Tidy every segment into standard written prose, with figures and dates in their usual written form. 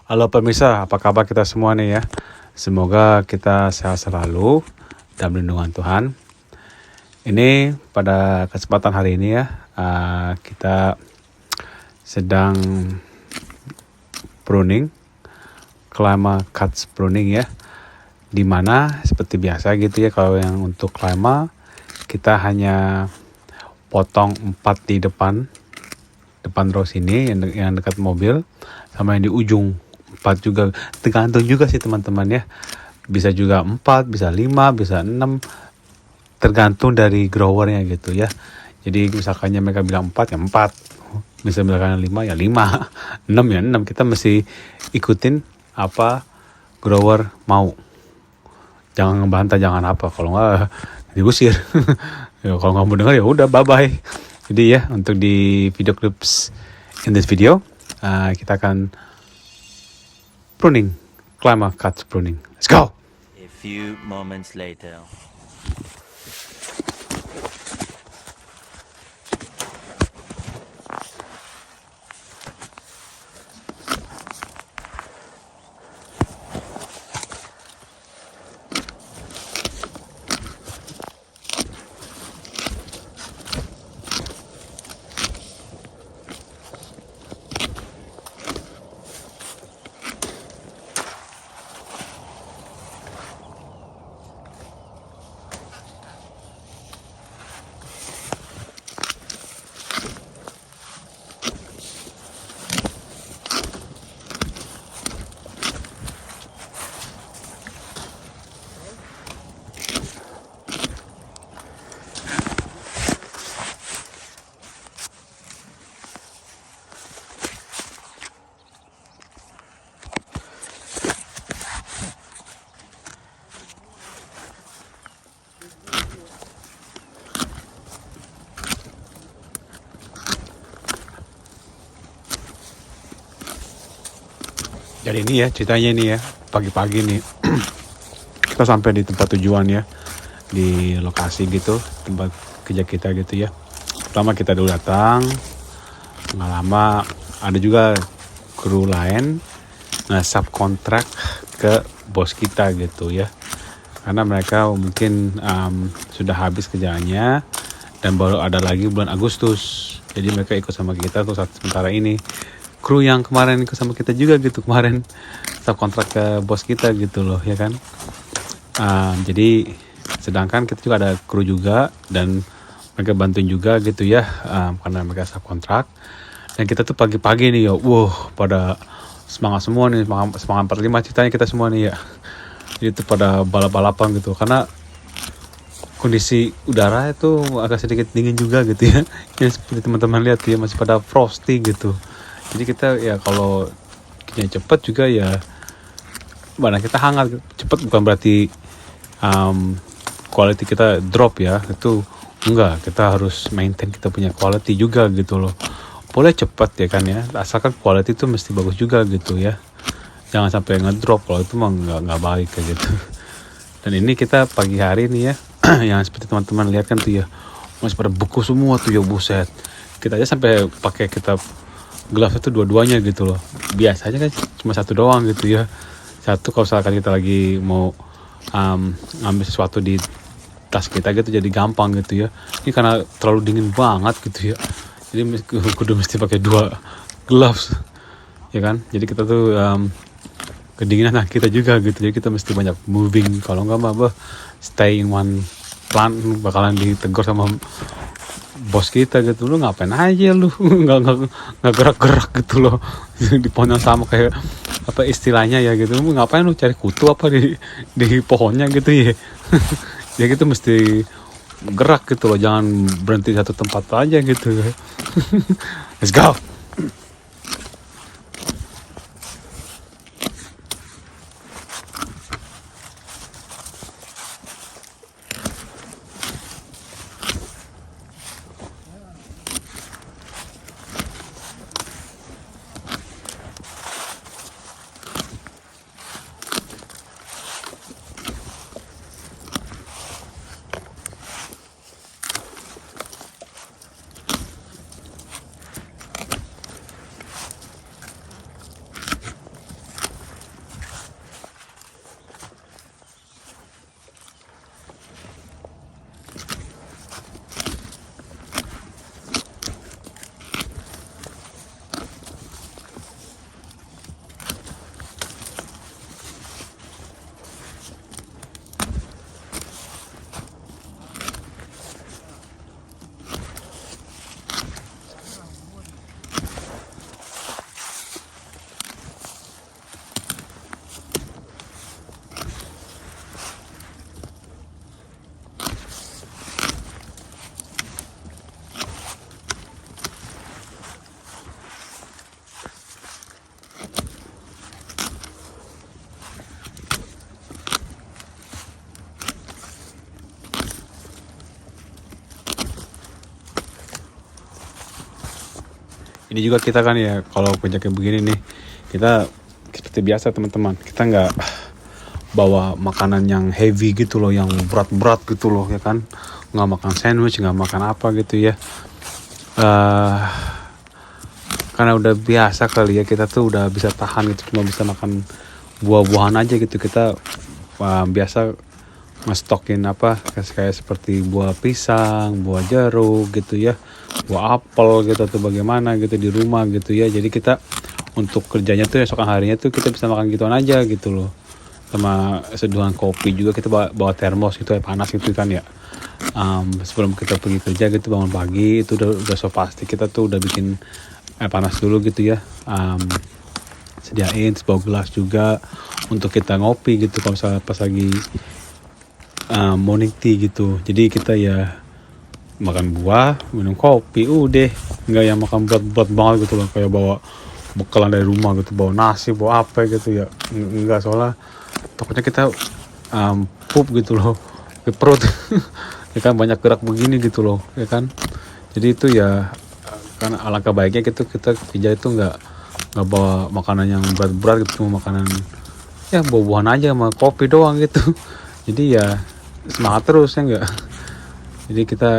Halo pemirsa, apa kabar kita semua nih ya? Semoga kita sehat selalu dalam lindungan Tuhan. Ini pada kesempatan hari ini ya, kita sedang pruning, klima cuts pruning ya. Dimana seperti biasa gitu ya, kalau yang untuk klima kita hanya potong 4 di depan row sini yang dekat mobil, sama yang di ujung 4 juga, tergantung juga sih teman-teman ya, bisa juga 4, bisa 5, bisa 6, tergantung dari growernya gitu ya. Jadi misalkannya mereka bilang 4 ya 4, bisa misalkan 5 ya 5, 6 ya 6, kita mesti ikutin apa grower mau, jangan ngebantah, jangan apa, kalau nggak diusir. Ya, kalau nggak mau dengar ya udah bye bye. Jadi ya, untuk di video clips in this video, kita akan pruning, klima cuts pruning. Let's go. A few moments later. Jadi ini ya ceritanya nih ya, pagi-pagi nih kita sampai di tempat tujuan ya, di lokasi gitu, tempat kerja kita gitu ya. Pertama kita dulu datang, nggak lama ada juga kru lain subkontrak ke bos kita gitu ya, karena mereka mungkin sudah habis kerjaannya dan baru ada lagi bulan Agustus, jadi mereka ikut sama kita tuh saat sementara ini. Kru yang kemarin ikut sama kita juga gitu, kemarin subkontrak ke bos kita gitu loh ya kan. Jadi sedangkan kita juga ada kru juga dan mereka bantuin juga gitu ya, karena mereka subkontrak. Dan kita tuh pagi-pagi nih ya, pada semangat semua nih, semangat 45 ceritanya kita semua nih ya. Jadi itu pada balap-balapan gitu, karena kondisi udara itu agak sedikit dingin juga gitu ya. Yang seperti teman-teman lihat ya, masih pada frosty gitu. Jadi kita ya kalau kerjanya cepat juga ya, mana kita hangat cepat bukan berarti quality kita drop ya, itu enggak, kita harus maintain kita punya quality juga gitu loh. Boleh cepat ya kan ya, asalkan quality itu mesti bagus juga gitu ya, jangan sampai ngedrop, kalau itu mah nggak baik kayak gitu. Dan ini kita pagi hari nih ya, yang seperti teman-teman lihat kan tuh ya, masih pada beku semua tuh ya, buset. Kita aja sampai pakai kita glove itu dua-duanya gitu loh. Biasanya kan cuma satu doang gitu ya, satu kalau misalkan kita lagi mau ngambil sesuatu di tas kita gitu, jadi gampang gitu ya. Ini karena terlalu dingin banget gitu ya, jadi kudu mesti pakai 2 gloves ya kan. Jadi kita tuh kedinginan kita juga gitu, jadi kita mesti banyak moving, kalau nggak mah stay in one plant bakalan ditegur sama bos kita gitu. Lu ngapain aja lu, nggak gerak-gerak gitu loh. Di pohon yang sama, kayak apa istilahnya ya gitu, lu ngapain lu cari kutu apa di pohonnya gitu ya. Ya gitu mesti gerak gitu loh, jangan berhenti satu tempat aja gitu. Let's go. Ini juga kita kan ya kalau kerja kayak begini nih, kita seperti biasa teman-teman, kita nggak bawa makanan yang heavy gitu loh, yang berat-berat gitu loh ya kan, nggak makan sandwich, nggak makan apa gitu ya. eh karena udah biasa kali ya, kita tuh udah bisa tahan gitu, cuma bisa makan buah-buahan aja gitu. Kita biasa ngestokin apa kayak seperti buah pisang, buah jeruk gitu ya, buah apel gitu atau bagaimana gitu di rumah gitu ya. Jadi kita untuk kerjanya tuh esokan harinya tuh kita bisa makan gituan aja gitu loh, sama seduhan kopi juga. Kita bawa termos gitu ya, panas gitu kan ya. Sebelum kita pergi kerja gitu, bangun pagi itu udah so pasti kita tuh udah bikin panas dulu gitu ya. Sediain sebuah gelas juga untuk kita ngopi gitu kalau misalnya pas lagi morning tea gitu. Jadi kita ya makan buah, minum kopi, udah nggak yang makan berat-berat banget gitu loh, kayak bawa bekalan dari rumah gitu, bawa nasi, bawa apa gitu ya. Enggak, soalnya takutnya kita pup gitu loh ke perut. Ya kan, banyak gerak begini gitu loh ya kan. Jadi itu ya, karena alangkah baiknya gitu kita kerja itu nggak bawa makanan yang berat-berat gitu, cuma makanan ya buah-buahan aja sama kopi doang gitu. Jadi ya semangat terus ya enggak. Jadi kita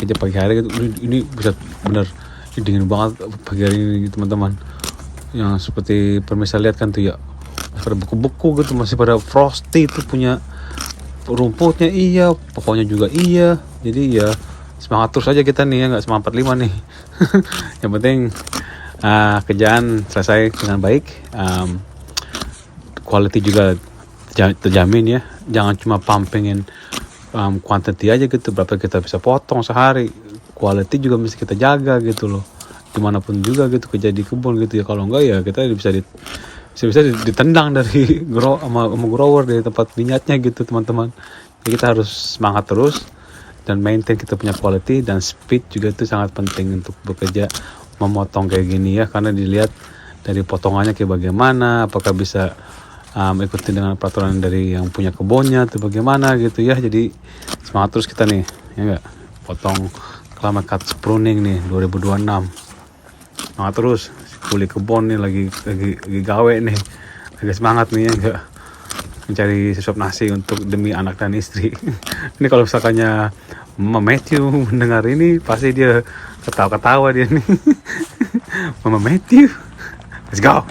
kerja pagi hari gitu, ini bisa bener, ini dingin banget pagi hari ini teman-teman. Yang seperti permisa lihat kan tuh ya, masih pada beku-beku gitu, masih pada frosty itu punya rumputnya, iya pokoknya juga iya. Jadi ya semangat terus aja kita nih ya, nggak semangat 45 nih. Yang penting kerjaan selesai dengan baik, quality juga terjamin ya. Jangan cuma pumpingin quantity aja gitu, berapa kita bisa potong sehari. Quality juga mesti kita jaga gitu loh, dimanapun juga gitu, kerja di kebun gitu ya. Kalau enggak ya kita bisa ditendang dari sama grower dari tempat minyaknya gitu teman-teman. Jadi kita harus semangat terus dan maintain kita punya quality, dan speed juga itu sangat penting untuk bekerja memotong kayak gini ya, karena dilihat dari potongannya kayak bagaimana, apakah bisa ikutin dengan peraturan dari yang punya kebunnya atau bagaimana gitu ya. Jadi semangat terus kita nih ya enggak, potong climate cut pruning nih 2026. Semangat terus, kuli kebun nih lagi gawe nih, lagi semangat nih ya enggak, mencari sesuap nasi untuk demi anak dan istri. Ini kalau misalkannya Mama Matthew mendengar ini pasti dia ketawa-ketawa dia nih. Mama Matthew, let's go.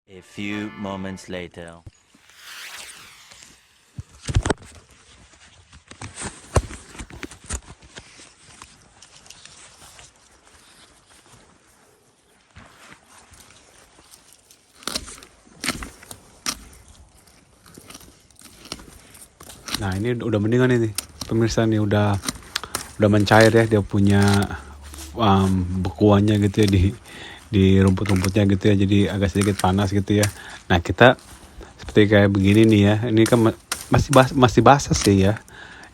A few moments later. Nah ini udah mendingan ini pemirsa nih, udah mencair ya, dia punya bekuannya gitu ya di rumput-rumputnya gitu ya, jadi agak sedikit panas gitu ya. Nah kita seperti kayak begini nih ya, ini kan masih basah sih ya.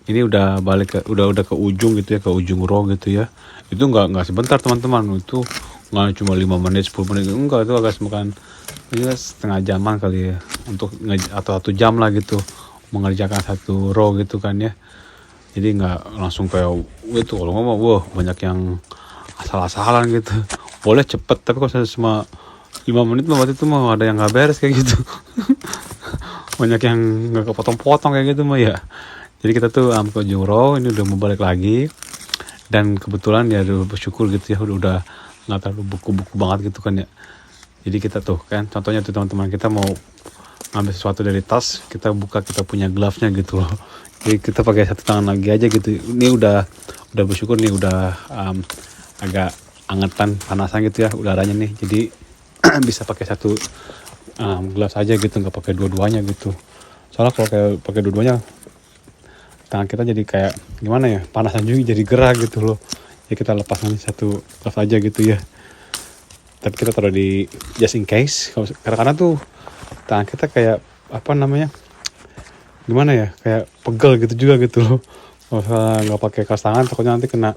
Ini udah balik ke udah ke ujung gitu ya, ke ujung row gitu ya. Itu nggak sebentar teman-teman, itu nggak cuma 5 menit 10 menit, enggak, itu agak semakan setengah jaman kali ya, untuk atau 1 jam lah gitu mengerjakan satu row gitu kan ya. Jadi nggak langsung kayak itu, kalau ngomong banyak yang asal-asalan gitu. Boleh cepet, tapi kalau saya cuma 5 menit mah waktu itu mah ada yang nggak beres kayak gitu. Banyak yang nggak kepotong-potong kayak gitu mah ya. Jadi kita tuh ke ujung row, ini udah mau balik lagi, dan kebetulan ya udah bersyukur gitu ya, udah nggak terlalu buku-buku banget gitu kan ya. Jadi kita tuh kan, contohnya tuh teman-teman, kita mau ngambil sesuatu dari tas, kita buka, kita punya glove-nya gitu loh. Jadi kita pakai satu tangan lagi aja gitu. Ini udah bersyukur nih, udah agak angetan, panasan gitu ya udaranya nih. Jadi bisa pakai satu gelas aja gitu, nggak pakai dua-duanya gitu. Soalnya kalau kayak pakai dua-duanya, tangan kita jadi kayak gimana ya, panasan juga, jadi gerah gitu loh. Jadi kita lepas nanti satu gelas aja gitu ya. Tapi kita taruh di just in case. Kadang-kadang tuh tangan kita kayak apa namanya, gimana ya, kayak pegel gitu juga gitu loh. Kalau misalnya nggak pakai kaos tangan, takutnya nanti kena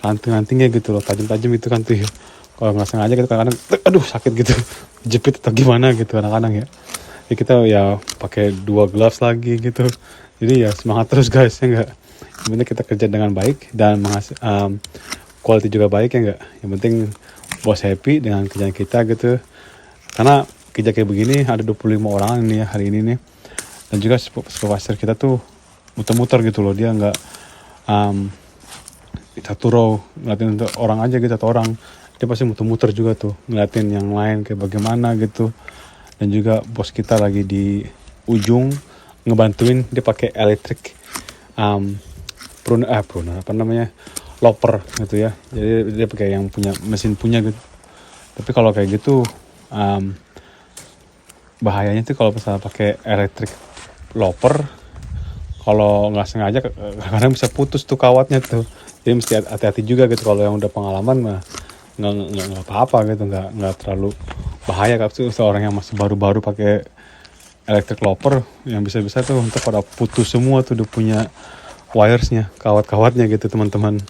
ranting-rantingnya gitu loh, tajam-tajam itu kan tuh ya. Kalau nggak sengaja kita kadang-kadang aduh sakit gitu, jepit atau gimana gitu kadang-kadang ya. Jadi kita ya pakai 2 gloves lagi gitu. Jadi ya semangat terus guys ya enggak. Yang penting kita kerja dengan baik dan quality juga baik ya enggak. Yang penting bos happy dengan kerjaan kita gitu. Karena kerja kayak begini ada 25 orang ini ya hari ini nih. Dan juga supervisor kita tuh muter-muter gitu loh, dia enggak satu row ngeliatin orang aja gitu, atau orang, dia pasti muter-muter juga tuh ngeliatin yang lain kayak bagaimana gitu. Dan juga bos kita lagi di ujung ngebantuin, dia pakai elektrik pruner apa namanya, loper gitu ya. Jadi dia pakai yang punya mesin punya gitu. Tapi kalau kayak gitu bahayanya tuh kalau misalnya pakai elektrik loper, kalau nggak sengaja kadang bisa putus tuh kawatnya tuh. Jadi mesti hati-hati juga gitu. Kalau yang udah pengalaman mah nggak apa-apa gitu, nggak terlalu bahaya. Kalau seorang yang masih baru-baru pakai electric loper, yang bisa-bisa tuh untuk pada putus semua tuh udah punya wiresnya, kawat-kawatnya gitu teman-teman.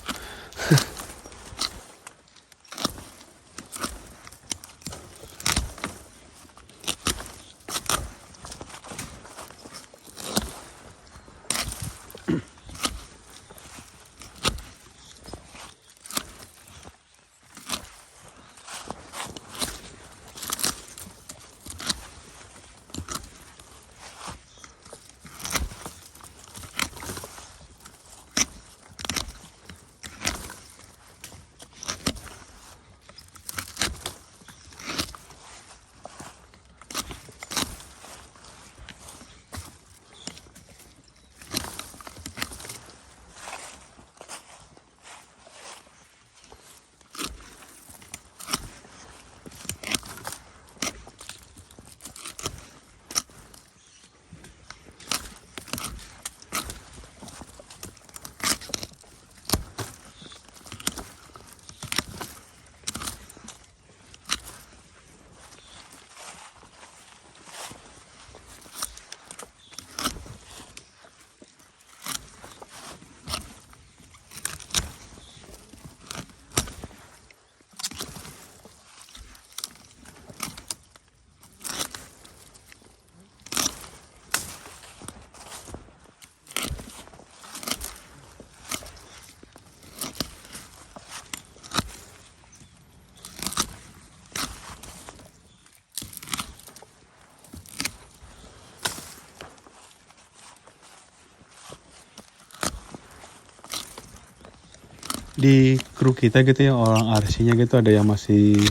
Di kru kita gitu ya, orang RC-nya gitu ada yang masih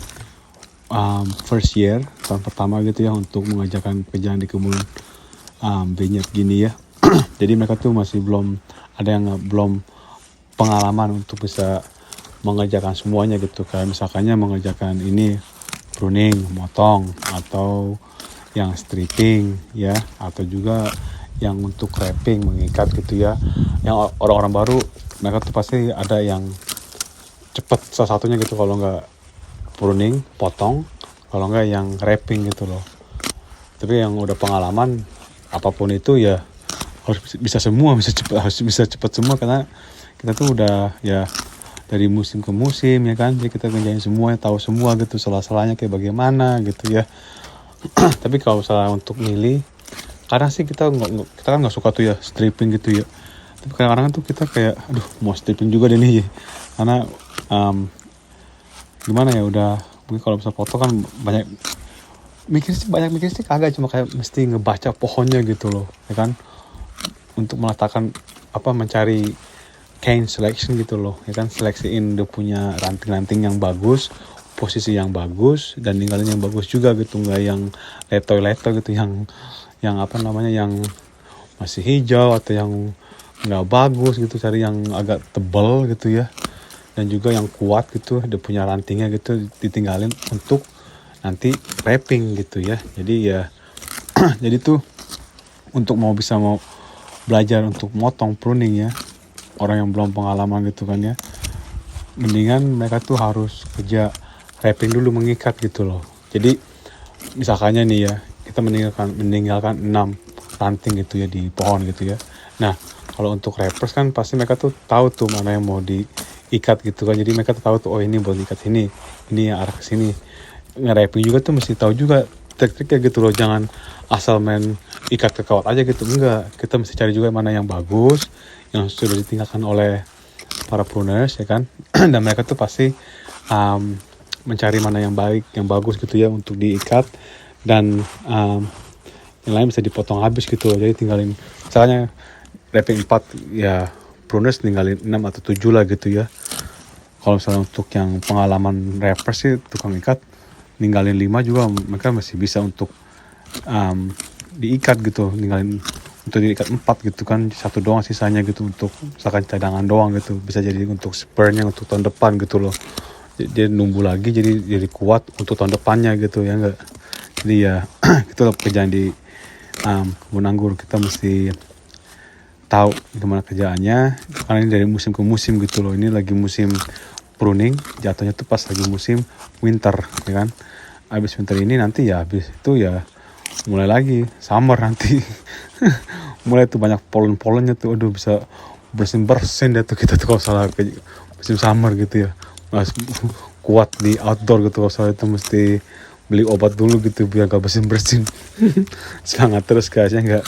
first year, tahun pertama gitu ya, untuk mengajarkan pekerjaan di kebun vineyard gini ya. Jadi mereka tuh masih belum ada yang belum pengalaman untuk bisa mengerjakan semuanya gitu. Kayak misalkannya mengerjakan ini pruning, motong, atau yang stripping ya, atau juga yang untuk wrapping, mengikat gitu ya. Yang orang-orang baru, mereka tuh pasti ada yang cepet salah satunya gitu, kalau nggak pruning, potong, kalau nggak yang wrapping gitu loh. Tapi yang udah pengalaman apapun itu ya harus bisa semua, harus bisa cepet semua, karena kita tuh udah ya dari musim ke musim ya kan. Jadi kita ngerjain semua, tahu semua gitu salah-salahnya kayak bagaimana gitu ya. Tapi kalau misalnya untuk milih, kadang sih kita kan nggak suka tuh ya stripping gitu ya. Tapi kadang-kadang tuh kita kayak aduh mau stripping juga deh nih, karena gimana ya, udah mungkin kalau misalnya foto kan banyak mikir sih kagak, cuma kayak mesti ngebaca pohonnya gitu loh ya kan, untuk meletakkan mencari cane selection gitu loh ya kan, seleksiin dia punya ranting-ranting yang bagus, posisi yang bagus dan ninggalin yang bagus juga gitu, nggak yang letoy-letoy gitu, yang apa namanya, yang masih hijau atau yang nggak bagus gitu, cari yang agak tebal gitu ya, dan juga yang kuat gitu, dia punya rantingnya gitu, ditinggalin untuk nanti wrapping gitu ya. Jadi ya jadi tuh untuk mau belajar untuk motong pruning ya, orang yang belum pengalaman gitu kan ya, mendingan mereka tuh harus kerja wrapping dulu, mengikat gitu loh. Jadi misalkannya nih ya, kita meninggalkan 6 ranting gitu ya di pohon gitu ya. Nah kalau untuk wrappers kan pasti mereka tuh tahu tuh mana yang mau diikat gitu kan, jadi mereka tuh tahu tuh, oh ini buat ikat ini yang arah ke sini. Nge-wrapping juga tuh mesti tahu juga trik-triknya gitu loh, jangan asal main ikat ke kawat aja gitu, enggak. Kita mesti cari juga mana yang bagus, yang sudah ditinggalkan oleh para pruners ya kan. Dan mereka tuh pasti mencari mana yang baik, yang bagus gitu ya untuk diikat, dan yang lain bisa dipotong habis gitu loh. Jadi tinggalin misalnya wrapping 4 ya, pruners tinggalin 6 atau 7 lah gitu ya. Kalau misalnya untuk yang pengalaman rapper sih, tukang ikat, ninggalin 5 juga mereka masih bisa untuk diikat gitu, ninggalin untuk diikat 4 gitu kan, 1 doang sisanya gitu untuk misalkan cadangan doang gitu, bisa jadi untuk spare-nya untuk tahun depan gitu loh. Dia nunggu lagi jadi kuat untuk tahun depannya gitu ya enggak. Jadi ya itu loh kerjaan di kebun anggur, kita mesti tahu gimana kerjaannya, karena ini dari musim ke musim gitu loh. Ini lagi musim pruning, jatuhnya tuh pas lagi musim winter ya kan. Habis winter ini nanti ya, habis itu ya mulai lagi summer nanti. Mulai tuh banyak pollen-pollennya tuh, aduh bisa bersin deh tuh kita tuh kalau salah ke musim summer gitu ya. Mas kuat di outdoor gitu, kalau salah itu mesti beli obat dulu gitu biar gak bersin. Semangat terus guys ya enggak.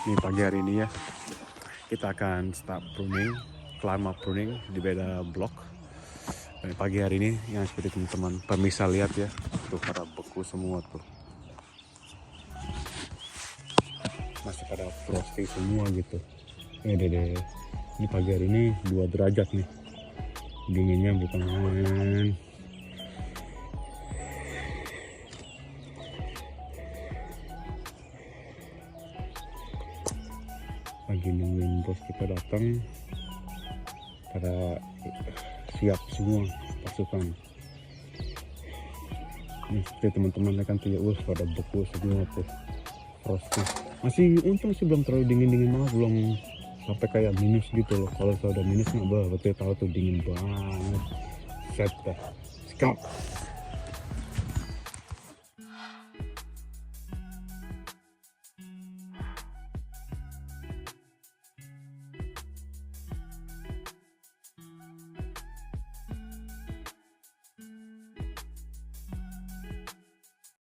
Ini pagi hari ini ya, kita akan start pruning, climb up pruning di beda blok. Dan pagi hari ini yang seperti teman-teman bisa lihat ya, tuh pada beku semua tuh, masih pada frosty semua gitu. Ini pagi hari ini 2 derajat nih, dinginnya bukan main. Lagi nungguin bos kita datang, pada siap semua pasukan. Ini seperti teman-teman kan tuh ya, pada beku semua tuh, frosty. Masih untung sih belum terlalu dingin banget, belum sampai kayak minus gitu loh. Kalau sudah minus nggak betul tahu tuh dingin banget. Set dah, skap.